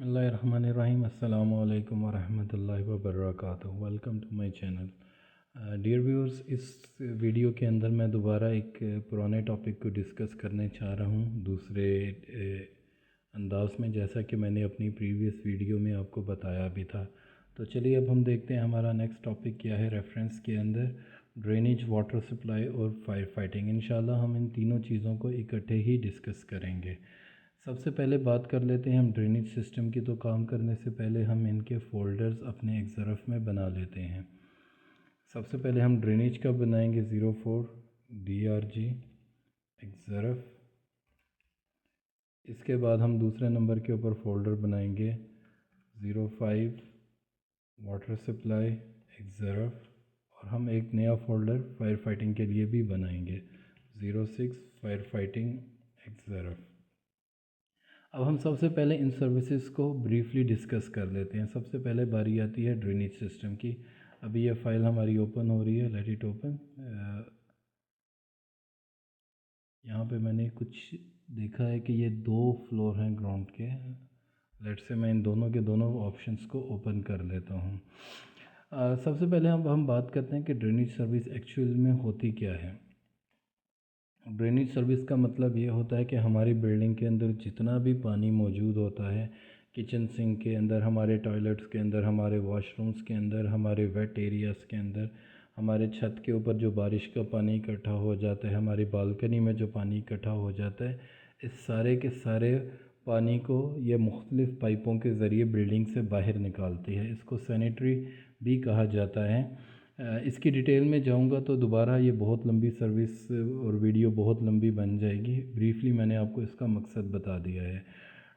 बिस्मिल्लाहिर्रहमानिर्रहीम अस्सलामु अलैकुम वरहमतुल्लाहि वबरकातुहू। Welcome to my channel. Dear viewers, इस वीडियो के अंदर मैं दोबारा एक पुराने टॉपिक को डिस्कस करने चाह रहा हूँ दूसरे अंदाज में, जैसा कि मैंने अपनी प्रीवियस वीडियो में आपको बताया भी था। तो चलिए अब हम देखते हैं हमारा नेक्स्ट टॉपिक क्या है रेफरेंस के अंदर। ड्रेनेज, वाटर सप्लाई और फायर फाइटिंग। इंशाल्लाह हम इन तीनों चीज़ों को इकट्ठे ही डिस्कस करेंगे। सबसे पहले बात कर लेते हैं हम ड्रेनेज सिस्टम की। तो काम करने से पहले हम इनके फ़ोल्डर्स अपने एक्सरफ में बना लेते हैं। सबसे पहले हम ड्रेनेज का बनाएंगे 04 DRG एक्सरफ। इसके बाद हम दूसरे नंबर के ऊपर फ़ोल्डर बनाएंगे 05 वाटर सप्लाई एक्सरफ, और हम एक नया फ़ोल्डर फायर फाइटिंग के लिए भी बनाएंगे 06 फायर फाइटिंग एक्सरफ। अब हम सबसे पहले इन सर्विसेज को ब्रीफली डिस्कस कर लेते हैं। सबसे पहले बारी आती है ड्रेनेज सिस्टम की। अभी ये फ़ाइल हमारी ओपन हो रही है, लेट इट ओपन। यहाँ पे मैंने कुछ देखा है कि ये 2 फ्लोर हैं ग्राउंड के। लेट से मैं इन दोनों के दोनों ऑप्शंस को ओपन कर लेता हूँ। सबसे पहले हम बात करते हैं कि ड्रेनेज सर्विस एक्चुअल में होती क्या है। ड्रेनेज सर्विस का मतलब ये होता है कि हमारी बिल्डिंग के अंदर जितना भी पानी मौजूद होता है, किचन सिंक के अंदर, हमारे टॉयलेट्स के अंदर, हमारे वॉशरूम्स के अंदर, हमारे वेट एरियाज़ के अंदर, हमारे छत के ऊपर जो बारिश का पानी इकट्ठा हो जाता है, हमारी बालकनी में जो पानी इकट्ठा हो जाता है, इस सारे के सारे पानी को ये मुख्तलिफ़ पाइपों के ज़रिए बिल्डिंग से बाहर निकालती है। इसको सैनिटरी भी कहा जाता है। इसकी डिटेल में जाऊंगा तो दोबारा ये बहुत लंबी सर्विस और वीडियो बहुत लंबी बन जाएगी। ब्रीफली मैंने आपको इसका मकसद बता दिया है।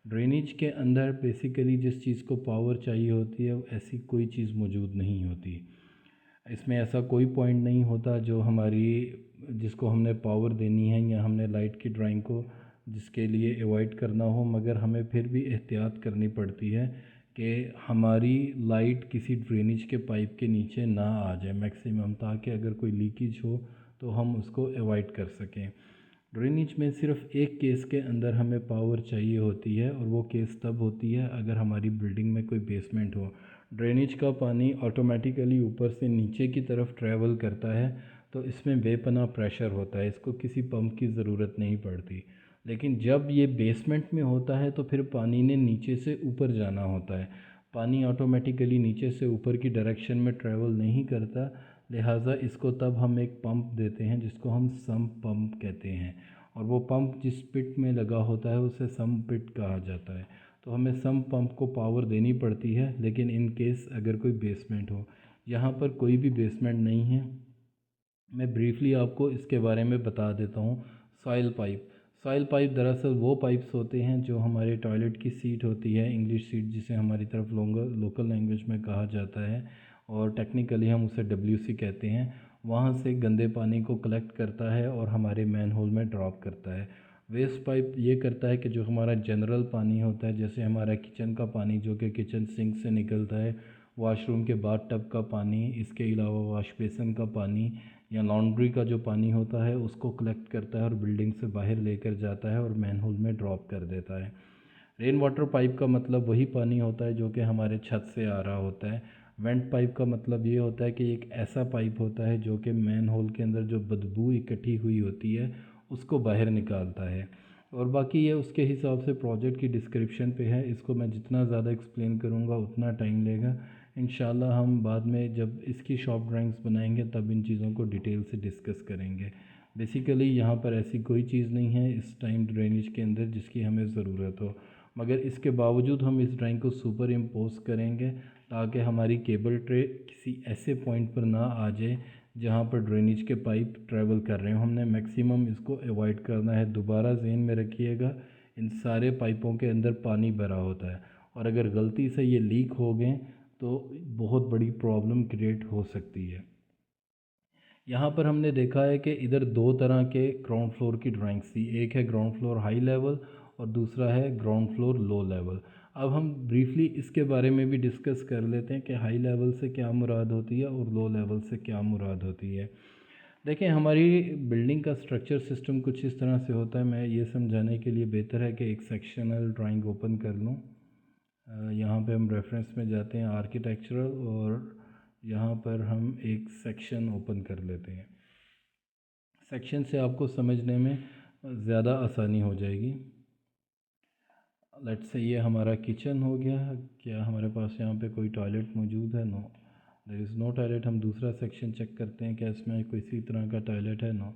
ड्रेनेज के अंदर बेसिकली जिस चीज़ को पावर चाहिए होती है, ऐसी कोई चीज़ मौजूद नहीं होती। इसमें ऐसा कोई पॉइंट नहीं होता जो जिसको हमने पावर देनी है या हमने लाइट की ड्राइंग को जिसके लिए अवॉइड करना हो, मगर हमें फिर भी एहतियात करनी पड़ती है कि हमारी लाइट किसी ड्रेनेज के पाइप के नीचे ना आ जाए मैक्सिमम, ताकि अगर कोई लीकेज हो तो हम उसको अवॉइड कर सकें। ड्रेनेज में सिर्फ एक केस के अंदर हमें पावर चाहिए होती है, और वो केस तब होती है अगर हमारी बिल्डिंग में कोई बेसमेंट हो। ड्रेनेज का पानी ऑटोमेटिकली ऊपर से नीचे की तरफ ट्रैवल करता है, तो इसमें बेपनाह प्रेशर होता है, इसको किसी पंप की ज़रूरत नहीं पड़ती। लेकिन जब ये बेसमेंट में होता है तो फिर पानी ने नीचे से ऊपर जाना होता है। पानी ऑटोमेटिकली नीचे से ऊपर की डायरेक्शन में ट्रैवल नहीं करता, लिहाजा इसको तब हम एक पंप देते हैं जिसको हम सम्प पंप कहते हैं, और वो पंप जिस पिट में लगा होता है उसे सम्प पिट कहा जाता है। तो हमें सम्प पंप को पावर देनी पड़ती है, लेकिन इन केस अगर कोई बेसमेंट हो। यहाँ पर कोई भी बेसमेंट नहीं है। मैं ब्रीफली आपको इसके बारे में बता देता हूँ। Soil pipe. सॉइल पाइप दरअसल वो पाइप्स होते हैं जो हमारे टॉयलेट की सीट होती है, इंग्लिश सीट जिसे हमारी तरफ लोकल लैंग्वेज में कहा जाता है, और टेक्निकली हम उसे WC कहते हैं। वहाँ से गंदे पानी को कलेक्ट करता है और हमारे मैन होल में ड्रॉप करता है। वेस्ट पाइप ये करता है कि जो हमारा जनरल पानी होता है, जैसे हमारा किचन का पानी जो कि किचन सिंक से निकलता है, वॉशरूम के बाथ टब का पानी, इसके अलावा वॉश बेसिन का पानी या लॉन्ड्री का जो पानी होता है, उसको कलेक्ट करता है और बिल्डिंग से बाहर लेकर जाता है और मैन होल में ड्रॉप कर देता है। रेन वाटर पाइप का मतलब वही पानी होता है जो कि हमारे छत से आ रहा होता है। वेंट पाइप का मतलब ये होता है कि एक ऐसा पाइप होता है जो कि मैन होल के अंदर जो बदबू इकट्ठी हुई होती है उसको बाहर निकालता है। और बाकी ये उसके हिसाब से प्रोजेक्ट की डिस्क्रिप्शन पे है, इसको मैं जितना ज़्यादा एक्सप्लेन करूँगा उतना टाइम लेगा। इंशाल्लाह हम बाद में जब इसकी शॉप ड्राइंग्स बनाएंगे तब इन चीज़ों को डिटेल से डिस्कस करेंगे। बेसिकली यहाँ पर ऐसी कोई चीज़ नहीं है इस टाइम ड्रेनेज के अंदर जिसकी हमें ज़रूरत हो, मगर इसके बावजूद हम इस ड्राइंग को सुपर इम्पोज करेंगे ताकि हमारी केबल ट्रे किसी ऐसे पॉइंट पर ना आ जाए जहाँ पर ड्रेनेज के पाइप ट्रैवल कर रहे हो। हमने मैक्सिमम इसको अवॉइड करना है। दोबारा ज़हन में रखिएगा, इन सारे पाइपों के अंदर पानी भरा होता है, और अगर गलती से ये लीक हो गए तो बहुत बड़ी प्रॉब्लम क्रिएट हो सकती है। यहाँ पर हमने देखा है कि इधर 2 तरह के ग्राउंड फ्लोर की ड्राइंग्स थी। एक है ग्राउंड फ्लोर हाई लेवल और दूसरा है ग्राउंड फ्लोर लो लेवल। अब हम ब्रीफली इसके बारे में भी डिस्कस कर लेते हैं कि हाई लेवल से क्या मुराद होती है और लो लेवल से क्या मुराद होती है। देखें, हमारी बिल्डिंग का स्ट्रक्चर सिस्टम कुछ इस तरह से होता है। मैं ये समझाने के लिए बेहतर है कि एक सेक्शनल ड्राइंग ओपन कर लूँ। यहाँ पे हम रेफरेंस में जाते हैं आर्किटेक्चरल, और यहाँ पर हम एक सेक्शन ओपन कर लेते हैं। सेक्शन से आपको समझने में ज़्यादा आसानी हो जाएगी। लेट्स से ये हमारा किचन हो गया। क्या हमारे पास यहाँ पे कोई टॉयलेट मौजूद है? No, there is no toilet. हम दूसरा सेक्शन चेक करते हैं क्या इसमें किसी तरह का टॉयलेट है? नो।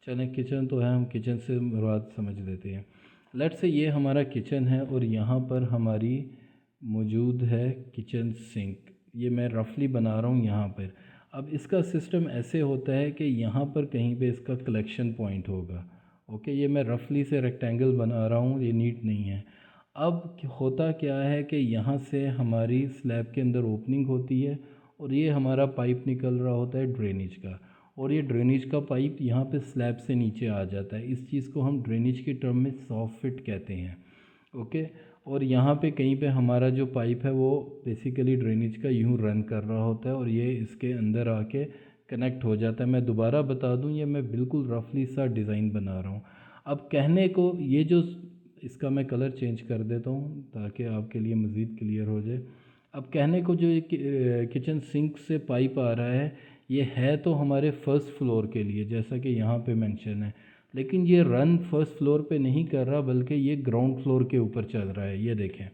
चलें, किचन तो है, हम किचन से बात समझ लेते हैं। लेट्स से ये हमारा किचन है और यहाँ पर हमारी मौजूद है किचन सिंक। ये मैं रफली बना रहा हूँ यहाँ पर। अब इसका सिस्टम ऐसे होता है कि यहाँ पर कहीं पे इसका कलेक्शन पॉइंट होगा। ओके, ये मैं रफली से रेक्टेंगल बना रहा हूँ, ये नीट नहीं है। अब होता क्या है कि यहाँ से हमारी स्लैब के अंदर ओपनिंग होती है और ये हमारा पाइप निकल रहा होता है ड्रेनेज का, और ये ड्रेनेज का पाइप यहाँ पे स्लैब से नीचे आ जाता है। इस चीज़ को हम ड्रेनेज के टर्म में सॉफ्ट फिट कहते हैं। ओके, और यहाँ पे कहीं पे हमारा जो पाइप है वो बेसिकली ड्रेनेज का यूँ रन कर रहा होता है और ये इसके अंदर आके कनेक्ट हो जाता है। मैं दोबारा बता दूँ, ये मैं बिल्कुल रफली सा डिज़ाइन बना रहा हूँ। अब कहने को ये जो इसका मैं कलर चेंज कर देता हूँ ताकि आपके लिए मज़ीद क्लियर हो जाए। अब कहने को जो एक किचन सिंक से पाइप आ रहा है, ये है तो हमारे फर्स्ट फ्लोर के लिए, जैसा कि यहाँ पे मेंशन है, लेकिन ये रन फर्स्ट फ्लोर पे नहीं कर रहा बल्कि ये ग्राउंड फ्लोर के ऊपर चल रहा है। ये देखें,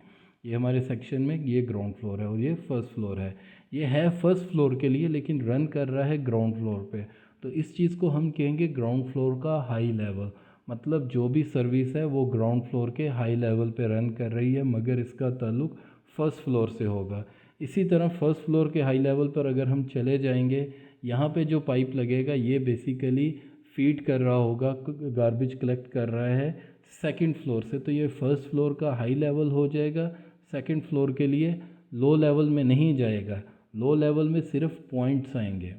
ये हमारे सेक्शन में ये ग्राउंड फ्लोर है और ये फर्स्ट फ्लोर है। ये है फर्स्ट फ्लोर के लिए लेकिन रन कर रहा है ग्राउंड फ्लोर पे। तो इस चीज़ को हम कहेंगे ग्राउंड फ्लोर का हाई लेवल। मतलब जो भी सर्विस है वो ग्राउंड फ्लोर के हाई लेवल पे रन कर रही है, मगर इसका ताल्लुक फर्स्ट फ्लोर से होगा। इसी तरह फर्स्ट फ्लोर के हाई लेवल पर अगर हम चले जाएंगे, यहाँ पे जो पाइप लगेगा ये बेसिकली फीड कर रहा होगा, गार्बेज कलेक्ट कर रहा है सेकंड फ्लोर से, तो ये फर्स्ट फ्लोर का हाई लेवल हो जाएगा। सेकंड फ्लोर के लिए लो लेवल में नहीं जाएगा, लो लेवल में सिर्फ पॉइंट्स आएंगे।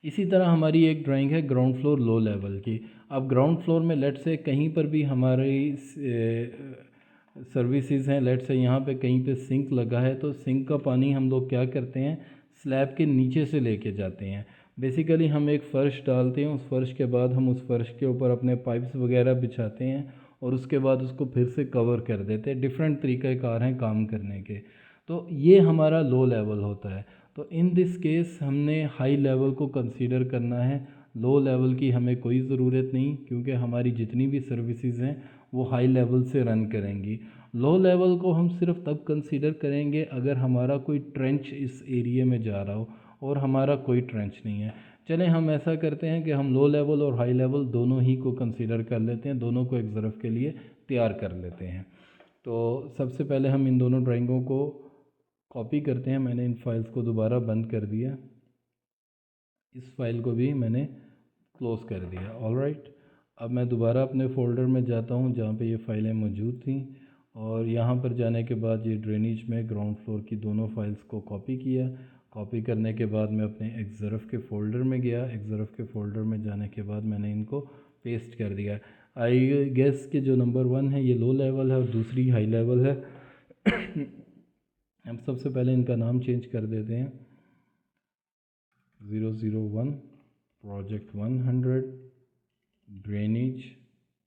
इसी तरह हमारी एक ड्राइंग है ग्राउंड फ्लोर लो लेवल की। अब ग्राउंड फ्लोर में लेट से कहीं पर भी हमारी सर्विसेज हैं, लेट से यहाँ पे कहीं पे सिंक लगा है, तो सिंक का पानी हम लोग क्या करते हैं, स्लैब के नीचे से लेके जाते हैं। बेसिकली हम एक फ़र्श डालते हैं, उस फ़र्श के बाद हम उस फ़र्श के ऊपर अपने पाइप्स वगैरह बिछाते हैं और उसके बाद उसको फिर से कवर कर देते हैं। डिफरेंट तरीक़ाकार हैं काम करने के। तो ये हमारा लो लेवल होता है। तो इन दिस केस हमने हाई लेवल को कंसीडर करना है, लो लेवल की हमें कोई ज़रूरत नहीं, क्योंकि हमारी जितनी भी सर्विसेज हैं वो हाई लेवल से रन करेंगी। लो लेवल को हम सिर्फ तब कंसीडर करेंगे अगर हमारा कोई ट्रेंच इस एरिया में जा रहा हो, और हमारा कोई ट्रेंच नहीं है। चलें, हम ऐसा करते हैं कि हम लो लेवल और हाई लेवल दोनों ही को कंसीडर कर लेते हैं, दोनों को एक ज़रफ़ के लिए तैयार कर लेते हैं। तो सबसे पहले हम इन दोनों ड्राइंगों को कॉपी करते हैं। मैंने इन फाइल्स को दोबारा बंद कर दिया, इस फाइल को भी मैंने क्लोज़ कर दिया। ऑलराइट, अब मैं दोबारा अपने फ़ोल्डर में जाता हूँ जहाँ पे ये फ़ाइलें मौजूद थी, और यहाँ पर जाने के बाद ये ड्रेनेज में ग्राउंड फ्लोर की दोनों फाइल्स को कॉपी किया। कॉपी करने के बाद मैं अपने एक्सरफ के फ़ोल्डर में गया। एक्सरफ के फ़ोल्डर में जाने के बाद मैंने इनको पेस्ट कर दिया। आई गेस कि जो नंबर 1 है ये लो लेवल है और दूसरी हाई लेवल है। हम सबसे पहले इनका नाम चेंज कर देते हैं। 001 project 100 drainage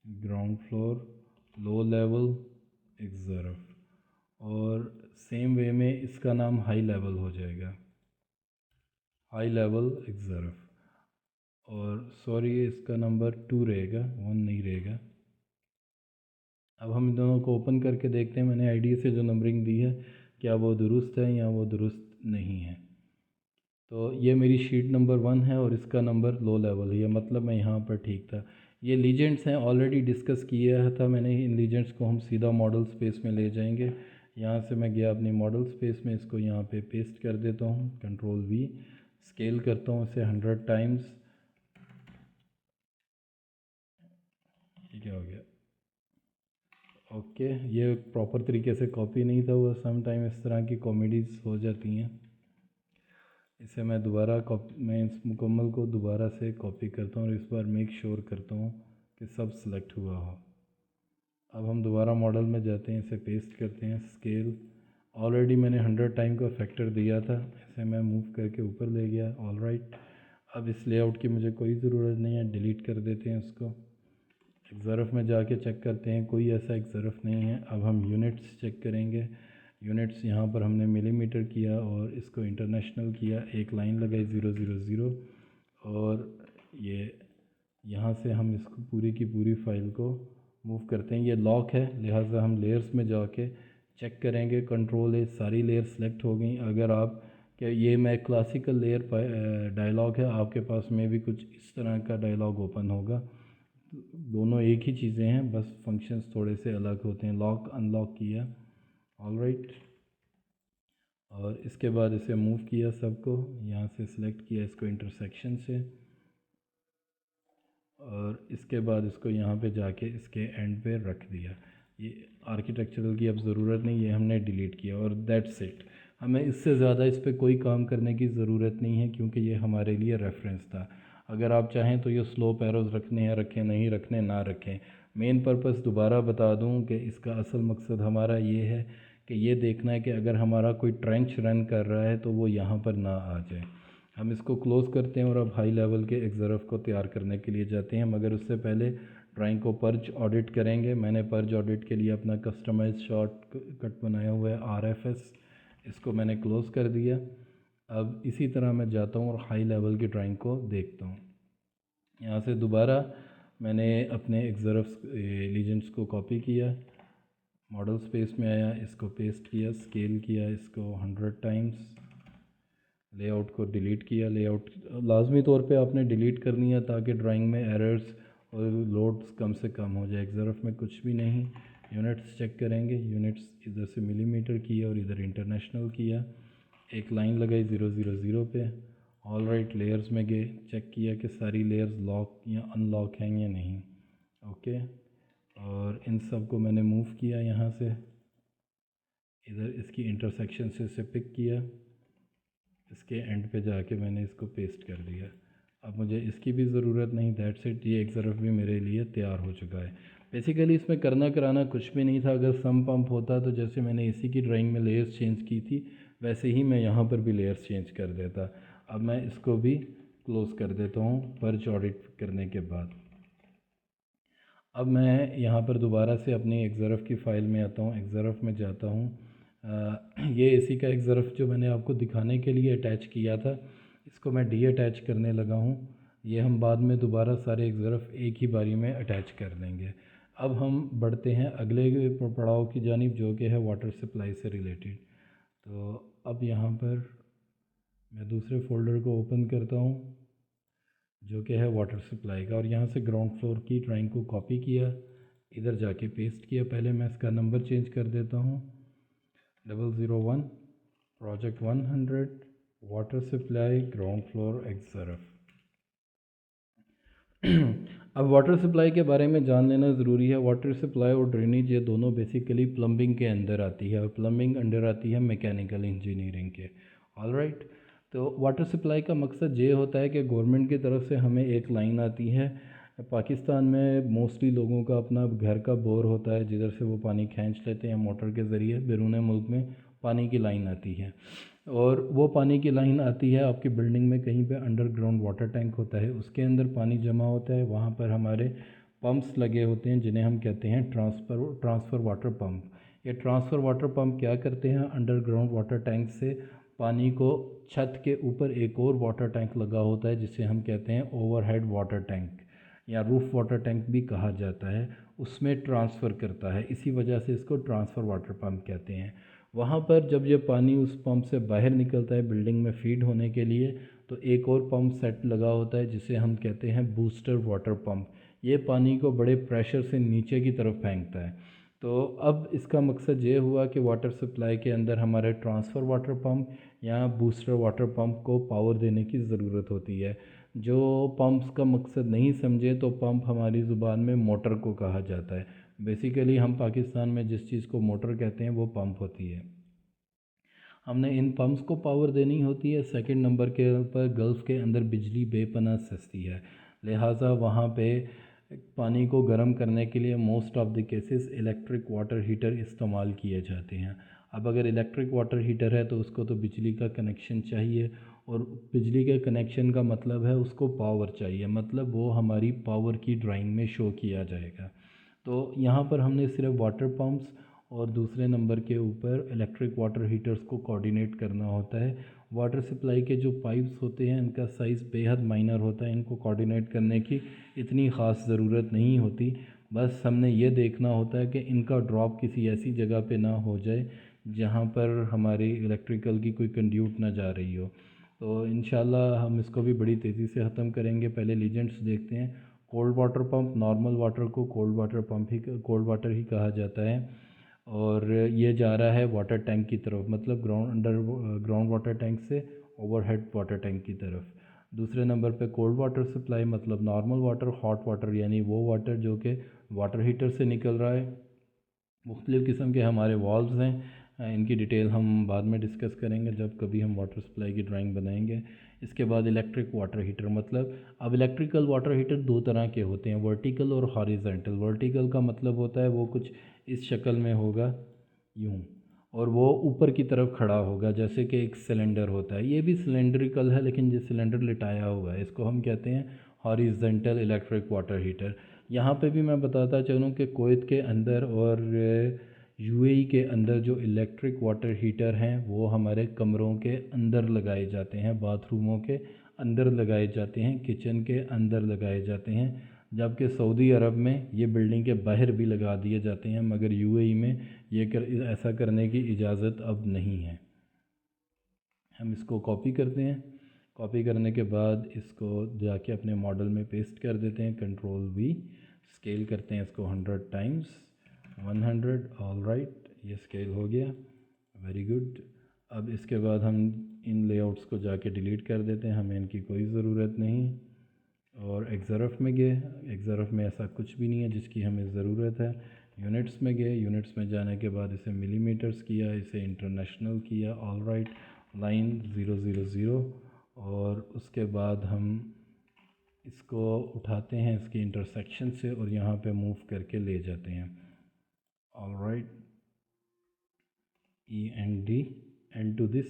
ground floor low level xref, और सेम वे में इसका नाम हाई लेवल हो जाएगा, हाई लेवल एक्सरफ। और सॉरी, इसका नंबर 2 रहेगा, 1 नहीं रहेगा। अब हम इन दोनों को ओपन करके देखते हैं मैंने आईडी से जो नंबरिंग दी है क्या वो दुरुस्त है या वो दुरुस्त नहीं है। तो ये मेरी शीट नंबर 1 है और इसका नंबर लो लेवल है, मतलब मैं यहाँ पर ठीक था। ये लीजेंड्स हैं, ऑलरेडी डिस्कस किया था मैंने। इन लीजेंड्स को हम सीधा मॉडल स्पेस में ले जाएंगे। यहाँ से मैं गया अपनी मॉडल स्पेस में, इसको यहाँ पे पेस्ट कर देता हूँ, कंट्रोल V, स्केल करता हूँ इसे 100 टाइम्स। ये क्या हो गया? ओके, ये प्रॉपर तरीके से कॉपी नहीं था, वो सम टाइम इस तरह की कॉमेडीज़ हो जाती हैं। इसे मैं मैं इस मुकम्मल को दोबारा से कॉपी करता हूँ और इस बार मेक श्योर करता हूँ कि सब सिलेक्ट हुआ हो। अब हम दोबारा मॉडल में जाते हैं, इसे पेस्ट करते हैं, स्केल। ऑलरेडी मैंने 100 टाइम का फैक्टर दिया था, इसे मैं मूव करके ऊपर ले गया। ऑलराइट, अब इस लेआउट की मुझे कोई ज़रूरत नहीं है, डिलीट कर देते हैं उसको। एक्सरफ में जाके चेक करते हैं, कोई ऐसा एक्सरफ नहीं है। अब हम यूनिट्स चेक करेंगे। यूनिट्स यहाँ पर हमने मिलीमीटर किया और इसको इंटरनेशनल किया, एक लाइन लगाई 000 और ये यहाँ से हम इसको पूरी की पूरी फ़ाइल को मूव करते हैं। ये लॉक है, लिहाजा हम लेयर्स में जाके चेक करेंगे। कंट्रोल है, सारी लेयर सेलेक्ट हो गई। अगर आप क्या ये मैं क्लासिकल लेयर डायलॉग है, आपके पास में भी कुछ इस तरह का डायलॉग ओपन होगा। दोनों एक ही चीज़ें हैं, बस फंक्शंस थोड़े से अलग होते हैं। लॉक अनलॉक किया, ऑलराइट, और इसके बाद इसे मूव किया सबको, यहाँ से सिलेक्ट किया इसको इंटरसेक्शन से, और इसके बाद इसको यहाँ पे जाके इसके एंड पे रख दिया। ये आर्किटेक्चरल की अब ज़रूरत नहीं, ये हमने डिलीट किया और दैट्स इट। हमें इससे ज़्यादा इस पर कोई काम करने की ज़रूरत नहीं है क्योंकि ये हमारे लिए रेफरेंस था। अगर आप चाहें तो ये स्लोप एरोज़ रखने हैं रखें, नहीं रखने ना रखें। मेन पर्पस दोबारा बता दूं कि इसका असल मकसद हमारा ये है कि ये देखना है कि अगर हमारा कोई ट्रेंच रन कर रहा है तो वो यहाँ पर ना आ जाए। हम इसको क्लोज़ करते हैं और अब हाई लेवल के एक्सरफ को तैयार करने के लिए जाते हैं, मगर उससे पहले ड्राइंग को पर्च ऑडिट करेंगे। मैंने पर्च ऑडिट के लिए अपना कस्टमाइज शॉर्ट कट बनाया हुआ है RFS, इसको मैंने क्लोज़ कर दिया। अब इसी तरह मैं जाता हूँ और हाई लेवल की ड्राइंग को देखता हूँ। यहाँ से दोबारा मैंने अपने एक्सरफ लीजेंड्स को कॉपी किया, मॉडल स्पेस में आया, इसको पेस्ट किया, स्केल किया इसको 100 टाइम्स, लेआउट को डिलीट किया। लेआउट लाजमी तौर पे आपने डिलीट करनी है ताकि ड्राइंग में एरर्स और लोड्स कम से कम हो जाए। एक्सरफ में कुछ भी नहीं। यूनिट्स चेक करेंगे, यूनिट्स इधर से मिलीमीटर किया और इधर इंटरनेशनल किया, एक लाइन लगाई 000 पे। ऑलराइट, लेयर्स में गए, चेक किया कि सारी लेयर्स लॉक या अनलॉक हैं या नहीं, ओके। और इन सब को मैंने मूव किया यहाँ से, इधर इसकी इंटरसेक्शन से इसे पिक किया, इसके एंड पे जाके मैंने इसको पेस्ट कर दिया। अब मुझे इसकी भी ज़रूरत नहीं, दैट्स इट। ये एक्सरफ भी मेरे लिए तैयार हो चुका है। बेसिकली इसमें करना कराना कुछ भी नहीं था। अगर सम पंप होता तो जैसे मैंने इसी की ड्राइंग में लेयर्स चेंज की थी वैसे ही मैं यहाँ पर भी लेयर्स चेंज कर देता। अब मैं इसको भी क्लोज़ कर देता हूँ पर्च ऑडिट करने के बाद। अब मैं यहाँ पर दोबारा से अपनी एक्सरफ की फ़ाइल में आता हूँ, एक्सरफ में जाता हूँ। ये इसी का एक्सरफ जो मैंने आपको दिखाने के लिए अटैच किया था, इसको मैं डी अटैच करने लगा हूँ। ये हम बाद में दोबारा सारे एक्सरफ एक ही बारी में अटैच कर देंगे। अब हम बढ़ते हैं अगले पड़ाव की जानिब जो कि है वाटर सप्लाई से रिलेटेड। तो अब यहाँ पर मैं दूसरे फ़ोल्डर को ओपन करता हूँ जो कि है वाटर सप्लाई का, और यहाँ से ग्राउंड फ्लोर की ड्राइंग को कॉपी किया, इधर जाके पेस्ट किया। पहले मैं इसका नंबर चेंज कर देता हूँ, 001 project 100 water supply ground floor xref. अब वाटर सप्लाई के बारे में जान लेना ज़रूरी है। वाटर सप्लाई और ड्रेनेज ये दोनों बेसिकली प्लम्बिंग के अंदर आती है और प्लम्बिंग अंडर आती है मैकेनिकल इंजीनियरिंग के, ऑलराइट। तो वाटर सप्लाई का मकसद ये होता है कि गवर्नमेंट की तरफ से हमें एक लाइन आती है। पाकिस्तान में मोस्टली लोगों का अपना घर का बोर होता है जिधर से वो पानी खींच लेते हैं मोटर के ज़रिए। बैरून मुल्क में पानी की लाइन आती है और वो पानी की लाइन आती है आपकी बिल्डिंग में कहीं पे अंडरग्राउंड वाटर टैंक होता है, उसके अंदर पानी जमा होता है। वहाँ पर हमारे पंप्स लगे होते हैं जिन्हें हम कहते हैं ट्रांसफ़र वाटर पंप। ये ट्रांसफ़र वाटर पंप क्या करते हैं, अंडरग्राउंड वाटर टैंक से पानी को, छत के ऊपर एक और वाटर टैंक लगा होता है जिसे हम कहते हैं ओवरहेड वाटर टैंक या रूफ वाटर टैंक भी कहा जाता है, उसमें ट्रांसफ़र करता है। इसी वजह से इसको ट्रांसफ़र वाटर पंप कहते हैं। वहाँ पर जब ये पानी उस पंप से बाहर निकलता है बिल्डिंग में फ़ीड होने के लिए तो एक और पंप सेट लगा होता है जिसे हम कहते हैं बूस्टर वाटर पंप। ये पानी को बड़े प्रेशर से नीचे की तरफ फेंकता है। तो अब इसका मकसद ये हुआ कि वाटर सप्लाई के अंदर हमारे ट्रांसफ़र वाटर पंप या बूस्टर वाटर पंप को पावर देने की ज़रूरत होती है। जो पंप्स का मकसद नहीं समझे तो पंप हमारी ज़ुबान में मोटर को कहा जाता है। बेसिकली हम पाकिस्तान में जिस चीज़ को मोटर कहते हैं वो पंप होती है। हमने इन पंप्स को पावर देनी होती है। सेकंड नंबर के ऊपर गल्फ़ के अंदर बिजली बेपनाह सस्ती है, लिहाजा वहाँ पे पानी को गर्म करने के लिए most of the cases electric water heater इस्तेमाल किए जाते हैं। अब अगर इलेक्ट्रिक वाटर हीटर है तो उसको तो बिजली का कनेक्शन चाहिए, और बिजली के कनेक्शन का मतलब है उसको पावर चाहिए, मतलब वो हमारी पावर की ड्राइंग में शो किया जाएगा। तो यहाँ पर हमने सिर्फ वाटर पंप्स और दूसरे नंबर के ऊपर इलेक्ट्रिक वाटर हीटर्स को कोऑर्डिनेट करना होता है। वाटर सप्लाई के जो पाइप्स होते हैं इनका साइज़ बेहद माइनर होता है, इनको कोऑर्डिनेट करने की इतनी ख़ास ज़रूरत नहीं होती। बस हमने ये देखना होता है कि इनका ड्रॉप किसी ऐसी जगह पे ना हो जाए जहाँ पर हमारी इलेक्ट्रिकल की कोई कंड्यूट ना जा रही हो। तो इंशाल्लाह हम इसको भी बड़ी तेज़ी से ख़त्म करेंगे। पहले लीजेंड्स देखते हैं। Cold water pump, normal water को कोल्ड वाटर ही कहा जाता है, और ये जा रहा है वाटर टैंक की तरफ, मतलब ग्राउंड वाटर टैंक से ओवरहेड वाटर टैंक की तरफ। दूसरे नंबर पे कोल्ड वाटर सप्लाई मतलब नॉर्मल वाटर, हॉट वाटर यानी वो वाटर जो कि वाटर हीटर से निकल रहा है। मुख्तलिफ़ किस्म के हमारे वाल्व्स हैं, इनकी डिटेल हम बाद में डिस्कस करेंगे जब कभी हम वाटर सप्लाई की ड्राइंग बनाएंगे। इसके बाद इलेक्ट्रिक वाटर हीटर, मतलब अब इलेक्ट्रिकल वाटर हीटर दो तरह के होते हैं, वर्टिकल और हॉरिजेंटल। वर्टिकल का मतलब होता है वो कुछ इस शक्ल में होगा यूँ, और वो ऊपर की तरफ खड़ा होगा जैसे कि एक सिलेंडर होता है। ये भी सिलेंड्रिकल है लेकिन ये सिलेंडर लिटाया हुआ है, इसको हम कहते हैं हॉरिजेंटल इलेक्ट्रिक वाटर हीटर। यहाँ पे भी मैं बताता चलूँ कि कुवैत के अंदर और यूएई के अंदर जो इलेक्ट्रिक वाटर हीटर हैं वो हमारे कमरों के अंदर लगाए जाते हैं, बाथरूमों के अंदर लगाए जाते हैं, किचन के अंदर लगाए जाते हैं। जबकि सऊदी अरब में ये बिल्डिंग के बाहर भी लगा दिए जाते हैं, मगर यूएई में ऐसा करने की इजाज़त अब नहीं है। हम इसको कॉपी करते हैं। कॉपी करने के बाद इसको जाके अपने मॉडल में पेस्ट कर देते हैं, कंट्रोल वी। स्केल करते हैं इसको 100 टाइम्स, 100। ऑल राइट, ये स्केल हो गया, वेरी गुड। अब इसके बाद हम इन लेआउट्स को जाके डिलीट कर देते हैं, हमें इनकी कोई ज़रूरत नहीं। और एक्सरफ में गए, एक्सरफ में ऐसा कुछ भी नहीं है जिसकी हमें ज़रूरत है। यूनिट्स में गए, यूनिट्स में जाने के बाद इसे मिलीमीटर्स किया, इसे इंटरनेशनल किया। ऑल राइट, लाइन 000, और उसके बाद हम इसको उठाते हैं इसकी इंटरसेक्शन से और यहाँ पे मूव करके ले जाते हैं। All right, E and D and to this.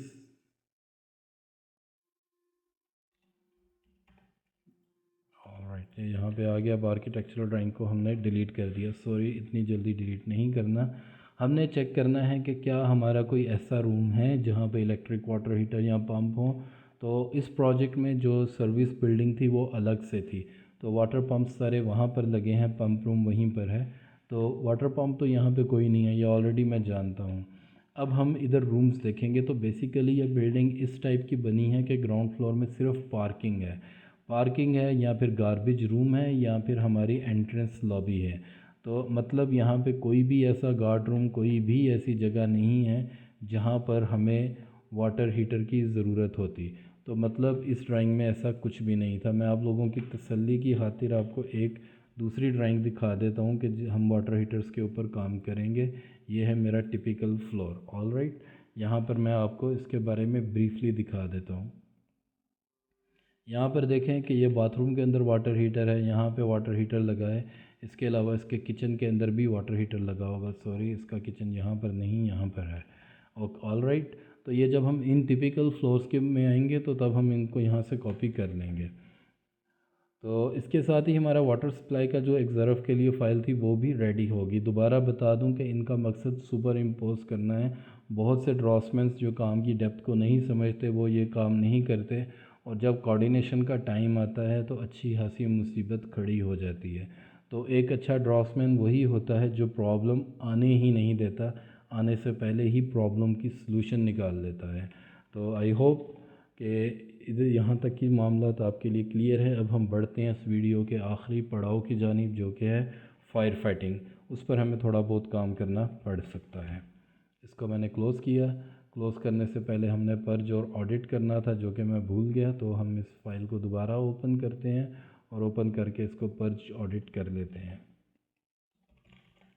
Alright, ये यहाँ पे आ गया। अब आर्किटेक्चरल ड्राइंग को हमने डिलीट कर दिया। सॉरी, इतनी जल्दी डिलीट नहीं करना, हमने चेक करना है कि क्या हमारा कोई ऐसा रूम है जहाँ पे इलेक्ट्रिक वाटर हीटर या पंप हो। तो इस प्रोजेक्ट में जो सर्विस बिल्डिंग थी वो अलग से थी, तो वाटर पंप सारे वहाँ पर लगे हैं, पंप रूम वहीं पर है। तो वाटर पंप तो यहाँ पे कोई नहीं है, ये ऑलरेडी मैं जानता हूँ। अब हम इधर रूम्स देखेंगे तो बेसिकली ये बिल्डिंग इस टाइप की बनी है कि ग्राउंड फ्लोर में सिर्फ पार्किंग है या फिर गार्बेज रूम है या फिर हमारी एंट्रेंस लॉबी है। तो मतलब यहाँ पे कोई भी ऐसा गार्ड रूम, कोई भी ऐसी जगह नहीं है जहाँ पर हमें वाटर हीटर की ज़रूरत होती। तो मतलब इस ड्राइंग में ऐसा कुछ भी नहीं था। मैं आप लोगों की तसल्ली की खातिर आपको एक दूसरी ड्राइंग दिखा देता हूँ कि हम वाटर हीटर्स के ऊपर काम करेंगे। ये है मेरा टिपिकल फ्लोर। ऑल राइट, यहाँ पर मैं आपको इसके बारे में ब्रीफली दिखा देता हूँ। यहाँ पर देखें कि ये बाथरूम के अंदर वाटर हीटर है, यहाँ पे वाटर हीटर लगा है। इसके अलावा इसके किचन के अंदर भी वाटर हीटर लगा होगा। सॉरी, इसका किचन यहाँ पर नहीं, यहाँ पर है। Okay, all right. तो ये जब हम इन टिपिकल फ्लोर्स के में आएंगे तो तब हम इनको यहाँ से कॉपी कर लेंगे। तो इसके साथ ही हमारा वाटर सप्लाई का जो एक्सर्व के लिए फ़ाइल थी वो भी रेडी होगी। दोबारा बता दूं कि इनका मकसद सुपर इम्पोज करना है। बहुत से ड्रॉसमैन्स जो काम की डेप्थ को नहीं समझते वो ये काम नहीं करते, और जब कोऑर्डिनेशन का टाइम आता है तो अच्छी खासी मुसीबत खड़ी हो जाती है। तो एक अच्छा ड्रॉसमैन वही होता है जो प्रॉब्लम आने ही नहीं देता, आने से पहले ही प्रॉब्लम की सलूशन निकाल लेता है। तो आई होप कि इधर यहाँ तक की मामला तो आपके लिए क्लियर है। अब हम बढ़ते हैं इस वीडियो के आखिरी पड़ाव की जानिब, जो कि है फायर फाइटिंग। उस पर हमें थोड़ा बहुत काम करना पड़ सकता है। इसको मैंने क्लोज़ किया। क्लोज़ करने से पहले हमने पर्ज और ऑडिट करना था, जो कि मैं भूल गया। तो हम इस फाइल को दोबारा ओपन करते हैं और ओपन करके इसको पर्ज ऑडिट कर लेते हैं।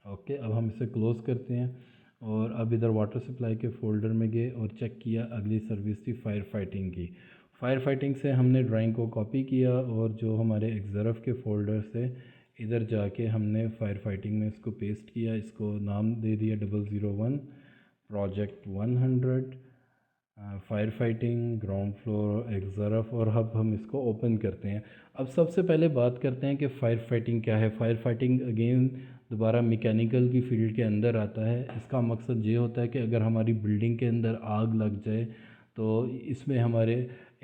ओके, अब हम इसे क्लोज़ करते हैं और अब इधर वाटर सप्लाई के फ़ोल्डर में गए और चेक किया। अगली सर्विस थी फायर फाइटिंग की। फायर फाइटिंग से हमने ड्राइंग को कॉपी किया और जो हमारे एक्सर्व के फ़ोल्डर से इधर जाके हमने फायर फाइटिंग में इसको पेस्ट किया। इसको नाम दे दिया 001 project 100 fire fighting ground floor xref, और अब हम इसको ओपन करते हैं। अब सबसे पहले बात करते हैं कि फ़ायर फाइटिंग क्या है। फ़ायर फाइटिंग अगेन दोबारा मैकेनिकल की फ़ील्ड के अंदर आता है। इसका मकसद ये होता है कि अगर हमारी बिल्डिंग के अंदर आग लग जाए तो इसमें हमारे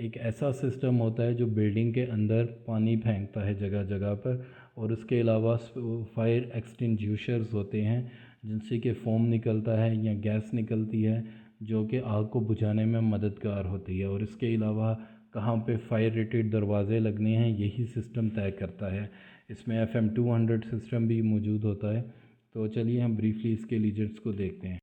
एक ऐसा सिस्टम होता है जो बिल्डिंग के अंदर पानी फेंकता है जगह जगह पर, और उसके अलावा फायर एक्सटिंग्विशर्स होते हैं जिनसे कि फोम निकलता है या गैस निकलती है जो कि आग को बुझाने में मददगार होती है। और इसके अलावा कहाँ पे फायर रेटेड दरवाज़े लगने हैं यही सिस्टम तय करता है। इसमें FM200 सिस्टम भी मौजूद होता है। तो चलिए हम ब्रीफली इसके लीजेंड्स को देखते हैं।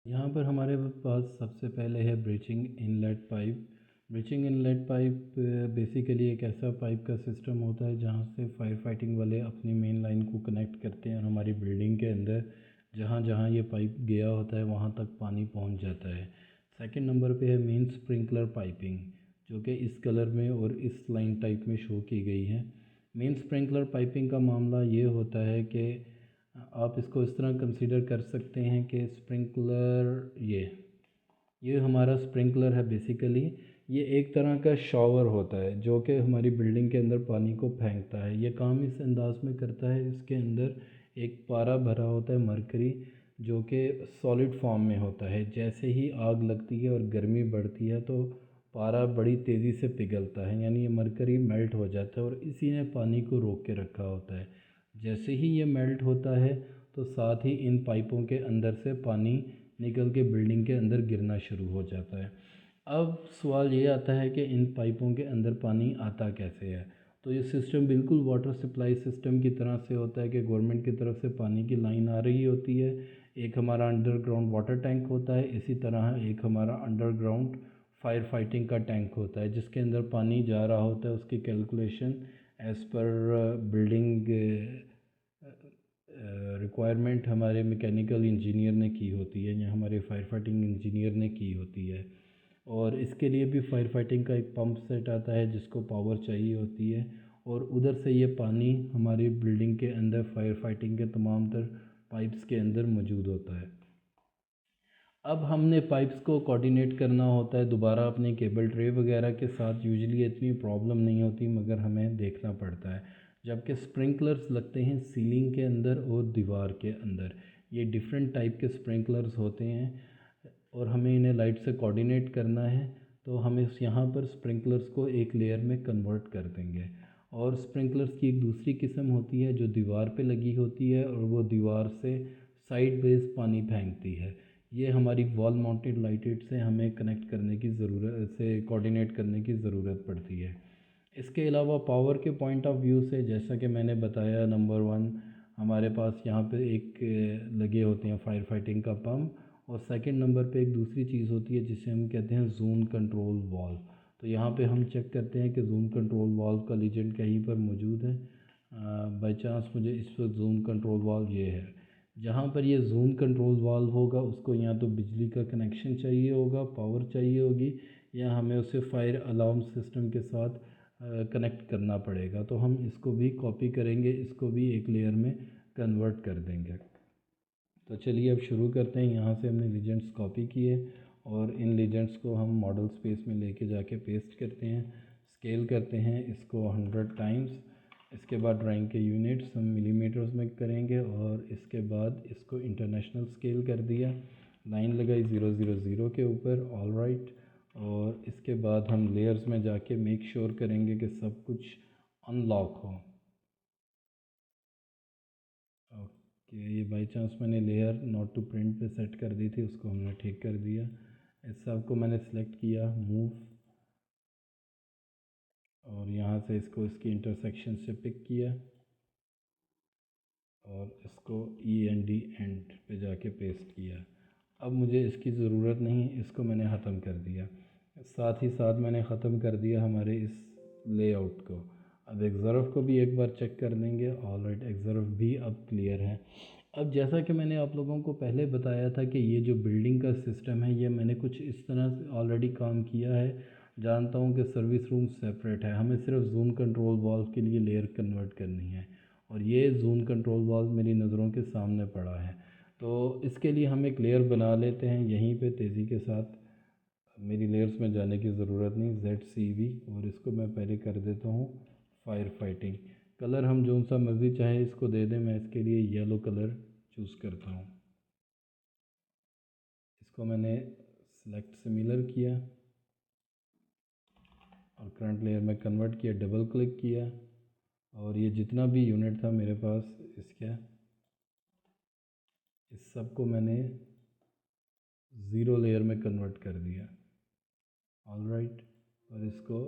यहाँ पर हमारे पास सबसे पहले है breaching inlet pipe. Breaching inlet pipe basically एक ऐसा पाइप का सिस्टम होता है जहाँ से फायर फाइटिंग वाले अपनी मेन लाइन को कनेक्ट करते हैं और हमारी बिल्डिंग के अंदर जहाँ जहाँ ये पाइप गया होता है वहाँ तक पानी पहुँच जाता है। सेकंड नंबर पे है मेन स्प्रिंकलर पाइपिंग, जो कि इस कलर में और इस लाइन टाइप में शो की गई है। मेन स्प्रिंकलर पाइपिंग का मामला ये होता है कि आप इसको इस तरह कंसीडर कर सकते हैं कि स्प्रिंकलर ये हमारा स्प्रिंकलर है। बेसिकली ये एक तरह का शॉवर होता है जो कि हमारी बिल्डिंग के अंदर पानी को फेंकता है। ये काम इस अंदाज में करता है, इसके अंदर एक पारा भरा होता है मरकरी, जो कि सॉलिड फॉर्म में होता है। जैसे ही आग लगती है और गर्मी बढ़ती है तो पारा बड़ी तेज़ी से पिघलता है, यानी ये मरकरी मेल्ट हो जाता है और इसी ने पानी को रोक के रखा होता है। जैसे ही ये मेल्ट होता है तो साथ ही इन पाइपों के अंदर से पानी निकल के बिल्डिंग के अंदर गिरना शुरू हो जाता है। अब सवाल ये आता है कि इन पाइपों के अंदर पानी आता कैसे है। तो ये सिस्टम बिल्कुल वाटर सप्लाई सिस्टम की तरह से होता है कि गवर्नमेंट की तरफ से पानी की लाइन आ रही होती है। एक हमारा अंडरग्राउंड वाटर टैंक होता है, इसी तरह एक हमारा अंडरग्राउंड फायर फाइटिंग का टैंक होता है जिसके अंदर पानी जा रहा होता है। उसकी calculation as per building requirement हमारे मैकेनिकल इंजीनियर ने की होती है या हमारे फायर फाइटिंग इंजीनियर ने की होती है। और इसके लिए भी फायर फाइटिंग का एक पंप सेट आता है जिसको पावर चाहिए होती है, और उधर से ये पानी हमारी बिल्डिंग के अंदर फायर फाइटिंग के तमाम तर पाइप्स के अंदर मौजूद होता है। अब हमने पाइप्स को कोऑर्डिनेट करना होता है दोबारा अपने केबल ट्रे वगैरह के साथ। यूजुअली इतनी प्रॉब्लम नहीं होती मगर हमें देखना पड़ता है। जबकि स्प्रिंकलर्स लगते हैं सीलिंग के अंदर और दीवार के अंदर। ये डिफरेंट टाइप के स्प्रिंकलर्स होते हैं और हमें इन्हें लाइट से कोऑर्डिनेट करना है। तो हम इस यहाँ पर स्प्रिंकलर्स को एक लेयर में कन्वर्ट कर देंगे। और स्प्रिंकलर्स की एक दूसरी किस्म होती है जो दीवार पे लगी होती है और वो दीवार से साइड बेस पानी फेंकती है। ये हमारी वॉल माउंटेड लाइटेड से हमें कनेक्ट करने की ज़रूरत से कोऑर्डिनेट करने की ज़रूरत पड़ती है। इसके अलावा पावर के पॉइंट ऑफ व्यू से जैसा कि मैंने बताया, नंबर वन हमारे पास यहाँ पे एक लगे होते हैं फायर फाइटिंग का पंप, और सेकंड नंबर पे एक दूसरी चीज़ होती है जिसे हम कहते हैं जून कंट्रोल वाल्व। तो यहाँ पे हम चेक करते हैं कि जून कंट्रोल वाल्व का लीजेंड कहीं पर मौजूद है। बाई चांस मुझे इस पर जून कंट्रोल वाल्व ये है। जहाँ पर ये जून कंट्रोल वाल्व होगा उसको या तो बिजली का कनेक्शन चाहिए होगा, पावर चाहिए होगी, या हमें उसे फायर अलार्म सिस्टम के साथ कनेक्ट करना पड़ेगा। तो हम इसको भी कॉपी करेंगे, इसको भी एक लेयर में कन्वर्ट कर देंगे। तो चलिए अब शुरू करते हैं। यहाँ से हमने लीजेंड्स कॉपी किए और इन लीजेंड्स को हम मॉडल स्पेस में लेके जाके पेस्ट करते हैं। स्केल करते हैं इसको 100 टाइम्स। इसके बाद ड्राइंग के यूनिट्स हम मिलीमीटर्स में करेंगे और इसके बाद इसको इंटरनेशनल स्केल कर दिया। लाइन लगाई 000 के ऊपर, ऑल राइट। और इसके बाद हम लेयर्स में जाके मेक श्योर करेंगे कि सब कुछ अनलॉक हो। ओके, ये बाई चांस मैंने लेयर नॉट टू प्रिंट पे सेट कर दी थी, उसको हमने ठीक कर दिया। इस सब को मैंने सेलेक्ट किया, मूव, और यहाँ से इसको इसकी इंटरसेक्शन से पिक किया और इसको END एंड पे जाके पेस्ट किया। अब मुझे इसकी ज़रूरत नहीं, इसको मैंने ख़त्म कर दिया। साथ ही साथ मैंने ख़त्म कर दिया हमारे इस लेआउट को। अब एक्सर्व को भी एक बार चेक कर देंगे। ऑल राइट, एक्सर्व भी अब क्लियर है। अब जैसा कि मैंने आप लोगों को पहले बताया था कि ये जो बिल्डिंग का सिस्टम है ये मैंने कुछ इस तरह से ऑलरेडी काम किया है। जानता हूँ कि सर्विस रूम सेपरेट है, हमें सिर्फ जून कंट्रोल वाल्व के लिए लेयर कन्वर्ट करनी है और ये जून कंट्रोल वाल्व मेरी नज़रों के सामने पड़ा है। तो इसके लिए हम एक लेयर बना लेते हैं यहीं पे तेज़ी के साथ। मेरी लेयर्स में जाने की ज़रूरत नहीं, ZCV, और इसको मैं पहले कर देता हूँ फायर फाइटिंग। कलर हम जो सा मर्ज़ी चाहे इसको दे दें, मैं इसके लिए येलो कलर चूज़ करता हूँ। इसको मैंने सेलेक्ट सिमिलर किया और करंट लेयर में कन्वर्ट किया, डबल क्लिक किया और ये जितना भी यूनिट था मेरे पास इसका, इस सब को मैंने ज़ीरो लेयर में कन्वर्ट कर दिया। ऑलराइट, और इसको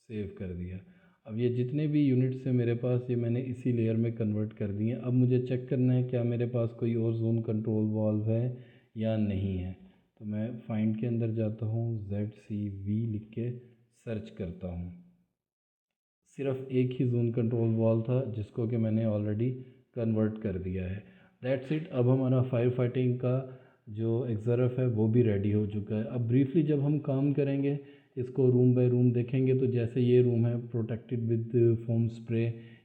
सेव कर दिया। अब ये जितने भी यूनिट्स हैं मेरे पास, ये मैंने इसी लेयर में कन्वर्ट कर दिए। अब मुझे चेक करना है क्या मेरे पास कोई और जोन कंट्रोल वाल्व है या नहीं है। तो मैं फाइंड के अंदर जाता हूँ, ZCV लिख के सर्च करता हूँ। सिर्फ एक ही जोन कंट्रोल वाल्व था जिसको कि मैंने ऑलरेडी कन्वर्ट कर दिया है। That's it. अब हमारा फायर फाइटिंग का जो एक्सरफ है वो भी रेडी हो चुका है। अब ब्रीफली जब हम काम करेंगे, इसको रूम बाय रूम देखेंगे, तो जैसे ये रूम है प्रोटेक्टेड विद फोम स्प्रे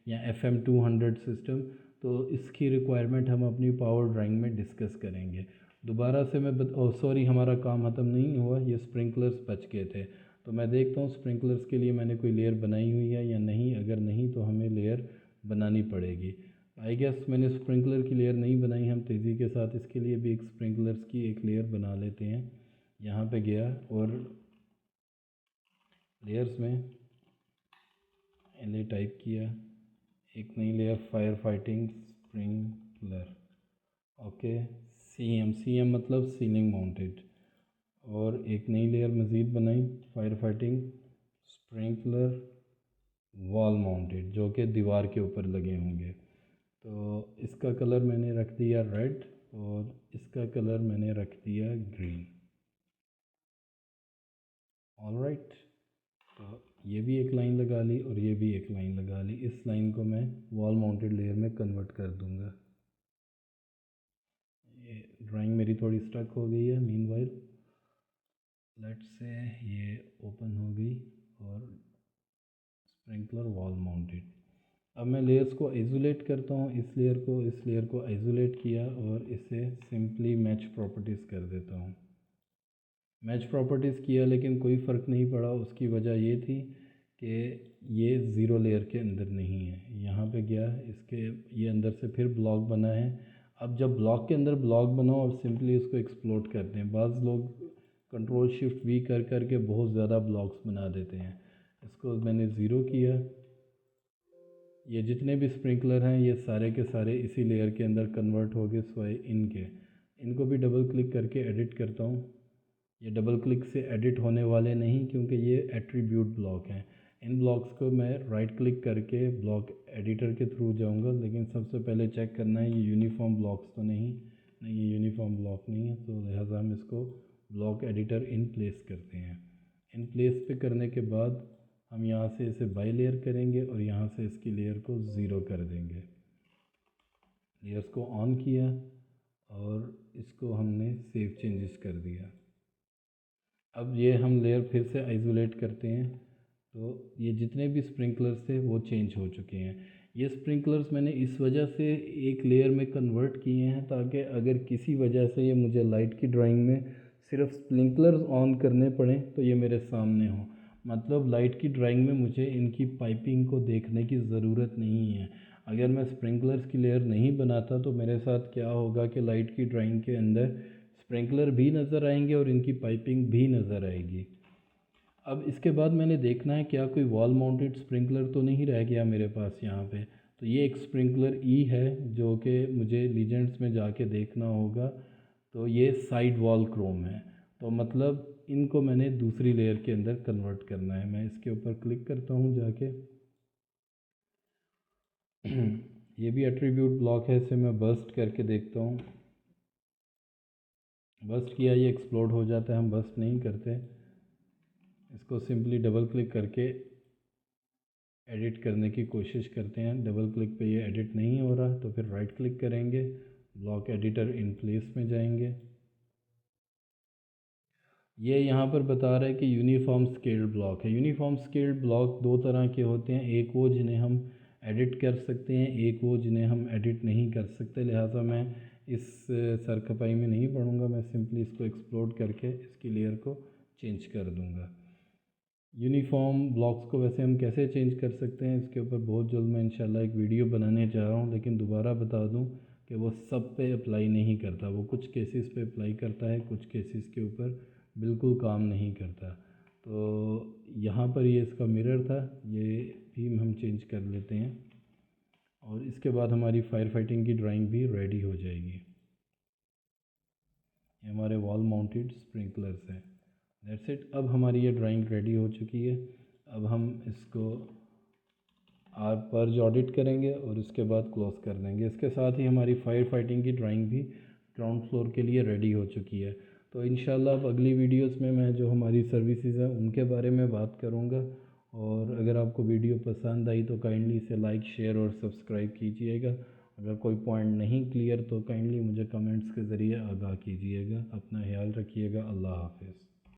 या FM200 सिस्टम, तो इसकी रिक्वायरमेंट हम अपनी पावर ड्राइंग में डिस्कस करेंगे। दोबारा से मैं सॉरी, हमारा काम ख़त्म नहीं हुआ, ये स्प्रिंकलर्स बच गए थे। तो मैं देखता हूँ स्प्रिंकलर्स के लिए मैंने कोई लेयर बनाई हुई है या नहीं। अगर नहीं तो हमें लेयर बनानी पड़ेगी। आई गेस मैंने स्प्रिंकलर की लेयर नहीं बनाई। हम तेज़ी के साथ इसके लिए भी एक स्प्रिंकलर्स की एक लेयर बना लेते हैं। यहाँ पे गया और लेयर्स में LA टाइप किया, एक नई layer fire fighting sprinkler, okay. CM मतलब सीलिंग माउंटेड, और एक नई लेयर मज़ीद बनाई, fire fighting sprinkler wall mounted, जो कि दीवार के ऊपर लगे होंगे। तो इसका कलर मैंने रख दिया रेड और इसका कलर मैंने रख दिया ग्रीन। ऑलराइट, तो ये भी एक लाइन लगा ली और ये भी एक लाइन लगा ली। इस लाइन को मैं वॉल माउंटेड लेयर में कन्वर्ट कर दूंगा। ये ड्राइंग मेरी थोड़ी स्टक हो गई है। मीनवाइल लेट्स से ये ओपन हो गई और स्प्रिंकलर वॉल माउंटेड। अब मैं लेयर्स को आइसोलेट करता हूँ, इस लेयर को आइसोलेट किया और इसे सिंपली मैच प्रॉपर्टीज़ कर देता हूँ। मैच प्रॉपर्टीज़ किया लेकिन कोई फ़र्क नहीं पड़ा। उसकी वजह ये थी कि ये ज़ीरो लेयर के अंदर नहीं है। यहाँ पे गया, इसके ये अंदर से फिर ब्लॉक बना है। अब जब ब्लॉक के अंदर ब्लॉक बनाओ और सिंपली उसको एक्सप्लोड करते हैं। बाज़ लोग कंट्रोल शिफ्ट V कर करके बहुत ज़्यादा ब्लॉक्स बना देते हैं। इसको मैंने ज़ीरो किया। ये जितने भी स्प्रिंकलर हैं ये सारे के सारे इसी लेयर के अंदर कन्वर्ट हो गए स्वाय इनको भी डबल क्लिक करके एडिट करता हूँ। ये डबल क्लिक से एडिट होने वाले नहीं, क्योंकि ये एट्रीब्यूट ब्लॉक हैं। इन ब्लॉक्स को मैं राइट क्लिक करके ब्लॉक एडिटर के थ्रू जाऊंगा, लेकिन सबसे पहले चेक करना है ये यूनिफॉर्म ब्लॉक्स तो नहीं ये यूनिफॉर्म ब्लॉक नहीं है। तो लिहाजा हम इसको ब्लॉक एडिटर इन प्लेस करते हैं। इन प्लेस पे करने के बाद हम यहाँ से इसे बाई लेयर करेंगे और यहाँ से इसकी लेयर को ज़ीरो कर देंगे। लेयर्स को ऑन किया और इसको हमने सेव चेंजेस कर दिया। अब ये हम लेयर फिर से आइसोलेट करते हैं, तो ये जितने भी स्प्रिंकलर्स थे वो चेंज हो चुके हैं। ये स्प्रिंकलर्स मैंने इस वजह से एक लेयर में कन्वर्ट किए हैं ताकि अगर किसी वजह से ये मुझे लाइट की ड्राइंग में सिर्फ स्प्रिंकलर्स ऑन करने पड़े तो ये मेरे सामने हो। मतलब लाइट की ड्राइंग में मुझे इनकी पाइपिंग को देखने की ज़रूरत नहीं है। अगर मैं स्प्रिंकलर्स की लेयर नहीं बनाता तो मेरे साथ क्या होगा कि लाइट की ड्राइंग के अंदर स्प्रिंकलर भी नज़र आएंगे और इनकी पाइपिंग भी नज़र आएगी। अब इसके बाद मैंने देखना है क्या कोई वॉल माउंटेड स्प्रिंकलर तो नहीं रह गया मेरे पास यहाँ पे। तो ये एक स्प्रिंकलर E है जो कि मुझे लीजेंड्स में जाके देखना होगा। तो ये साइड वॉल क्रोम है, तो मतलब इनको मैंने दूसरी लेयर के अंदर कन्वर्ट करना है। मैं इसके ऊपर क्लिक करता हूँ जाके। ये भी एट्रीब्यूट ब्लॉक है, इसे मैं बर्स्ट करके देखता हूँ। बर्स्ट किया, ये एक्सप्लोड हो जाता है, हम बर्स्ट नहीं करते। इसको सिंपली डबल क्लिक करके एडिट करने की कोशिश करते हैं। डबल क्लिक पे ये एडिट नहीं हो रहा तो फिर राइट क्लिक करेंगे, ब्लॉक एडिटर इन प्लेस में जाएंगे। ये यहाँ पर बता रहा है कि यूनिफॉर्म स्केल्ड ब्लॉक है। यूनिफॉर्म स्केल्ड ब्लॉक दो तरह के होते हैं, एक वो जिन्हें हम एडिट कर सकते हैं, एक वो जिन्हें हम एडिट नहीं कर सकते। लिहाजा मैं इस सरखपाई में नहीं पढ़ूँगा, मैं सिंपली इसको एक्सप्लोड करके इसकी लेयर को चेंज कर दूँगा। यूनिफॉर्म ब्लॉक्स को वैसे हम कैसे चेंज कर सकते हैं, इसके ऊपर बहुत जल्द मैं इंशाल्लाह एक वीडियो बनाने जा रहा हूँ। लेकिन दोबारा बता दूँ कि वो सब पे अप्लाई नहीं करता, वो कुछ केसेस पे अप्लाई करता है, कुछ केसेस के ऊपर बिल्कुल काम नहीं करता। तो यहाँ पर ये इसका मिरर था, ये भी हम चेंज कर लेते हैं और इसके बाद हमारी फायर फाइटिंग की ड्राइंग भी रेडी हो जाएगी। ये हमारे वॉल माउंटेड स्प्रिंकलर्स हैं। That's it. अब हमारी ये ड्राइंग रेडी हो चुकी है। अब हम इसको आप पर्ज ऑडिट करेंगे और उसके बाद क्लोज कर देंगे। इसके साथ ही हमारी फायर फाइटिंग की ड्राइंग भी ग्राउंड फ्लोर के लिए रेडी हो चुकी है। तो इंशाल्लाह अब अगली वीडियोस में मैं जो हमारी सर्विसेज हैं उनके बारे में बात करूँगा। और अगर आपको वीडियो पसंद आई तो काइंडली इसे लाइक, शेयर और सब्सक्राइब कीजिएगा। अगर कोई पॉइंट नहीं क्लियर तो काइंडली मुझे कमेंट्स के ज़रिए आगाह कीजिएगा। अपना ख्याल रखिएगा। अल्लाह हाफ़िज़।